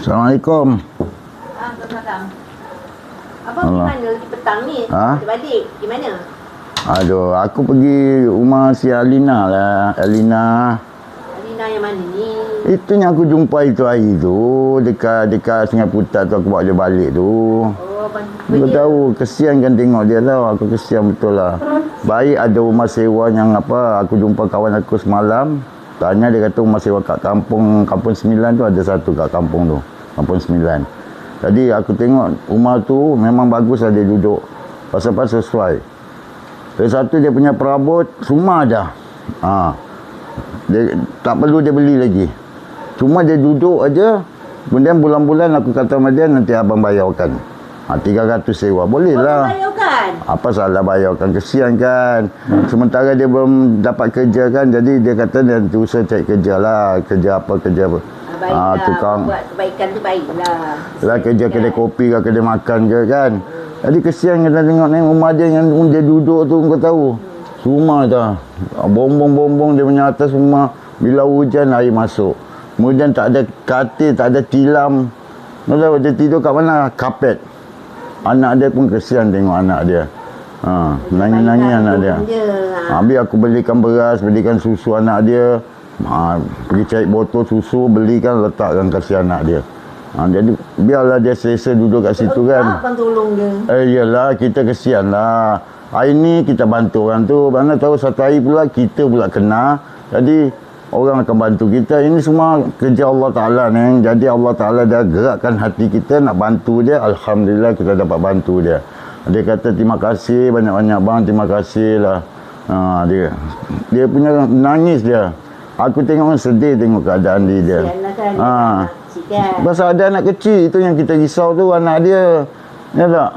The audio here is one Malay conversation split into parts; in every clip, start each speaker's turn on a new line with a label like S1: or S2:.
S1: Assalamualaikum.
S2: Assalamualaikum. Abang pergi mana lagi petang ni? Balik. Di mana?
S1: Aduh, aku pergi rumah si Alina lah. Alina
S2: yang mana ni?
S1: Itu yang aku jumpa itu hari tu. Dekat Sungai Putat tu aku bawa dia balik tu.
S2: Oh, abang
S1: Aku tahu, kesian kan tengok dia tau. Aku kesian betul lah. Baik ada rumah sewa yang apa, aku jumpa kawan aku semalam. Tanya dia kata rumah sewa kat Kampung 9 tu ada satu kat kampung tu. Kampung 9. Jadi aku tengok rumah tu memang bagus lah dia duduk. Pasal-pasal sesuai. Dari satu dia punya perabot, semua ada. Dia, tak perlu dia beli lagi. Cuma dia duduk aja. Kemudian bulan-bulan aku kata sama dia, nanti abang bayarkan. 300 sewa. Boleh lah.
S2: Bayarkan?
S1: Apa salah bayarkan? Kesian kan. Sementara dia belum dapat kerja kan. Jadi dia kata dia nanti usaha cari kerja lah. Kerja apa.
S2: Baiklah.
S1: Tukang.
S2: Buat kebaikan tu baiklah.
S1: Lah kerja kedai kopi ke kedai makan ke kan. Jadi kesian kita tengok rumah dia yang dia duduk tu kau tahu. Semua dah. Bombong-bombong dia punya atas semua. Bila hujan air masuk. Kemudian tak ada katil, tak ada tilam. Kau tahu dia tidur kat mana? Kapet. Anak dia pun kesian tengok anak dia. Nangis-nangis anak dia. Habis aku belikan beras, belikan susu anak dia. Pergi cari botol susu, belikan, letakkan kasih anak dia. Jadi biarlah dia selesa duduk kat situ kan.
S2: Abang tolong dia.
S1: Iyalah, kita kesian lah. Hari ni kita bantu orang tu. Mana tahu satu hari pula kita pula kena. Jadi orang akan bantu kita. Ini semua kerja Allah Ta'ala ni. Jadi Allah Ta'ala dah gerakkan hati kita nak bantu dia. Alhamdulillah kita dapat bantu dia. Dia kata terima kasih banyak-banyak bang. Terima kasih lah. Dia punya nangis dia. Aku tengok sedih tengok keadaan dia.
S2: Kan,
S1: pasal ada anak kecil. Itu yang kita risau tu anak dia. Ya tak?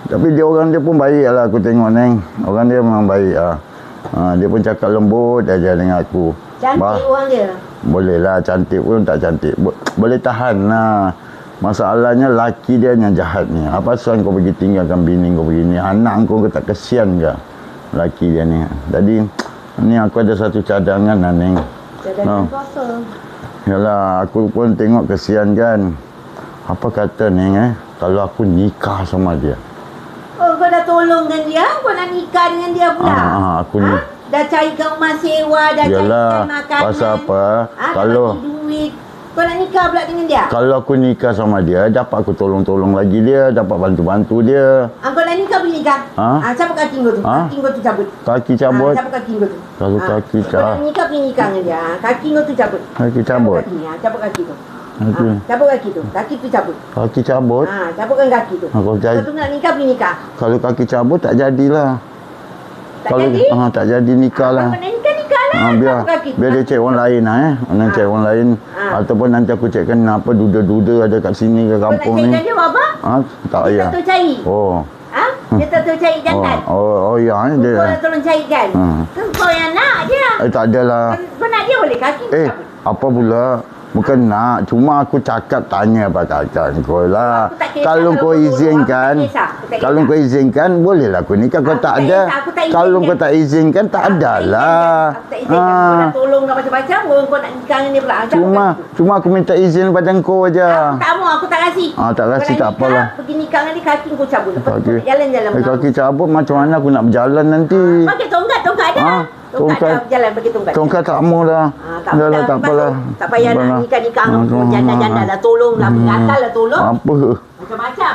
S1: Tapi orang dia pun baik lah aku tengok neng. Orang dia memang baik lah. Dia pun cakap lembut aja dengan aku.
S2: Cantik orang dia?
S1: Boleh lah, cantik pun tak cantik. Boleh tahan lah. Masalahnya laki dia yang jahat ni. Apa sebab kau pergi tinggalkan bini kau begini? Anak kau tak kesian ke? Laki dia ni. Jadi ni aku ada satu cadangan lah neng.
S2: Cadangan apa?
S1: Yalah, aku pun tengok kesian kan. Apa kata neng kalau aku nikah sama dia?
S2: Oh, kau dah tolong dengan dia? Kau nak nikah dengan dia pula?
S1: Aku ni.
S2: Dah carikan rumah sewa, dah carikan makanan.
S1: Pasal apa?
S2: Kalau duit. Kau nak nikah pula dengan dia?
S1: Kalau aku nikah sama dia, dapat aku tolong-tolong lagi dia, dapat bantu-bantu dia.
S2: Kau nak nikah boleh nikah? Cabut kaki kau tu. Kaki kau tu cabut.
S1: Kaki cabut?
S2: Cabut kaki kau tu.
S1: Kalau kaki cabut.
S2: Kau nak nikah boleh nikah dengan dia. Kaki kau tu cabut.
S1: Kaki cabut?
S2: Cabut kaki tu.
S1: Cabut
S2: kaki tu. Kaki tu cabut.
S1: Kaki cabut?
S2: Cabutkan kaki tu. Kau tu nak nikah boleh nikah?
S1: Kalau kaki cabut tak jadilah.
S2: Tak jadi?
S1: Tak jadi nikah lah. Biar dia cek orang lain Orang cek orang lain. Ataupun nanti aku cekkan apa duda-duda ada kat sini ke kampung ni.
S2: Kau nak cek dia apa?
S1: Tak payah.
S2: Dia tak tahu cari. Dia tak tahu cari jantan.
S1: Ya dia.
S2: Kau nak tolong cari kan? Kau yang nak dia.
S1: Tak adalah.
S2: Kau nak dia boleh kaki cabut.
S1: Apa pula? Bukan nak, cuma aku cakap tanya pakaikan kau lah. Kalau kau izinkan, bolehlah aku nikah. Kau tak ada, kalau kau tak izinkan, tak adalah.
S2: Kau dah tolong dah macam-macam, kau nak nikah dengan dia pula.
S1: Cuma aku minta izin pada kau aja.
S2: Tak mau, aku tak kasih.
S1: Tak kasih tak apalah.
S2: Pergi nikah dengan dia, kaki kau cabut. Jalan-jalan.
S1: Kaki cabut macam mana aku nak berjalan nanti?
S2: Pakai tongkat ada. Tongkat jalan pakai tongkat.
S1: Tongkat tak mau dah. Tak apalah.
S2: Tak payah nak nikah-nikah. Janda-janda dah tolong lah. Gatal lah tolong.
S1: Apa?
S2: Macam-macam.